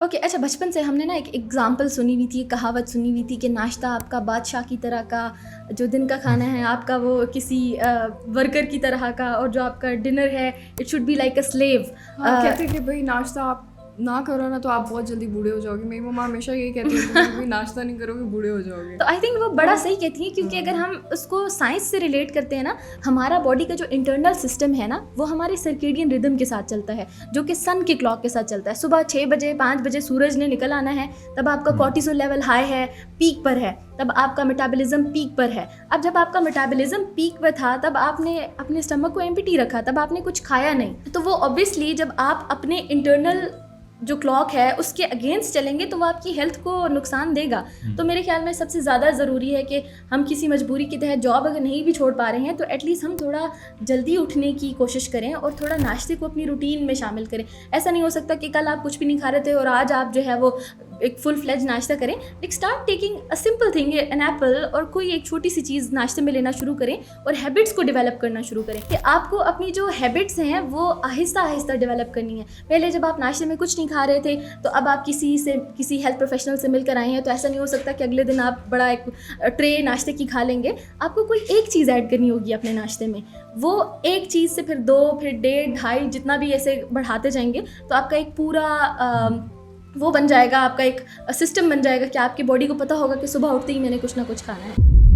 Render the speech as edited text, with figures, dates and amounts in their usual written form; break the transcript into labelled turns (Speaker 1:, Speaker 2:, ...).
Speaker 1: Okay, अच्छा, बचपन से हमने ना एक एग्जाम्पल सुनी हुई थी, एक कहावत सुनी हुई थी कि नाश्ता आपका बादशाह की तरह का, जो दिन का खाना है आपका वो किसी वर्कर की तरह का, और जो आपका डिनर है it should be like a slave.
Speaker 2: हाँ, कहते हैं कि भाई नाश्ता आप ना करो ना तो आप बहुत जल्दी बूढ़े हो जाओगे। मेरी मम्मा हमेशा यही कहती है, तुम कभी नाश्ता नहीं करोगे बूढ़े हो जाओगे।
Speaker 1: तो आई थिंक वो बड़ा सही कहती हैं, क्योंकि अगर हम उसको साइंस से रिलेट करते हैं ना, हमारा बॉडी का जो इंटरनल सिस्टम है ना वो हमारे सर्केडियन रिदम के साथ चलता है, जो कि सन की क्लॉक के साथ चलता है। सुबह 6 बजे 5 बजे सूरज ने निकल आना है, तब आपका कॉर्टिसोल लेवल हाई है, पीक पर है, तब आपका मेटाबॉलिज्म पीक पर है। अब जब आपका मेटाबॉलिज्म पीक पर था तब आपने अपने स्टमक को एम्प्टी रखा, तब आपने कुछ खाया नहीं, तो वो ऑब्वियसली जब आप अपने इंटरनल जो क्लॉक है उसके अगेंस्ट चलेंगे तो वो आपकी हेल्थ को नुकसान देगा। तो मेरे ख्याल में सबसे ज़्यादा ज़रूरी है कि हम किसी मजबूरी के तहत जॉब अगर नहीं भी छोड़ पा रहे हैं तो एटलीस्ट हम थोड़ा जल्दी उठने की कोशिश करें और थोड़ा नाश्ते को अपनी रूटीन में शामिल करें। ऐसा नहीं हो सकता कि कल आप कुछ भी नहीं खा रहे थे और आज आप जो है वो एक फुल फ्लेज नाश्ता करें। Like start taking a simple thing, an apple, और कोई एक छोटी सी चीज़ नाश्ते में लेना शुरू करें और हैबिट्स को डेवलप करना शुरू करें कि आपको अपनी जो हैबिट्स हैं वो आहिस्ता आहिस्ता डेवलप करनी है। पहले जब आप नाश्ते में कुछ नहीं खा रहे थे तो अब आप किसी हेल्थ प्रोफेशनल से मिलकर आए हैं, तो ऐसा नहीं हो सकता कि अगले दिन आप बड़ा एक ट्रे नाश्ते की खा लेंगे। आपको कोई एक चीज़ ऐड करनी होगी अपने नाश्ते में, वो एक चीज़ से फिर 2, फिर 1.5, 2.5, जितना भी ऐसे बढ़ाते जाएंगे तो आपका एक पूरा वो बन जाएगा, आपका एक सिस्टम बन जाएगा कि आपकी बॉडी को पता होगा कि सुबह उठते ही मैंने कुछ ना कुछ खाना है।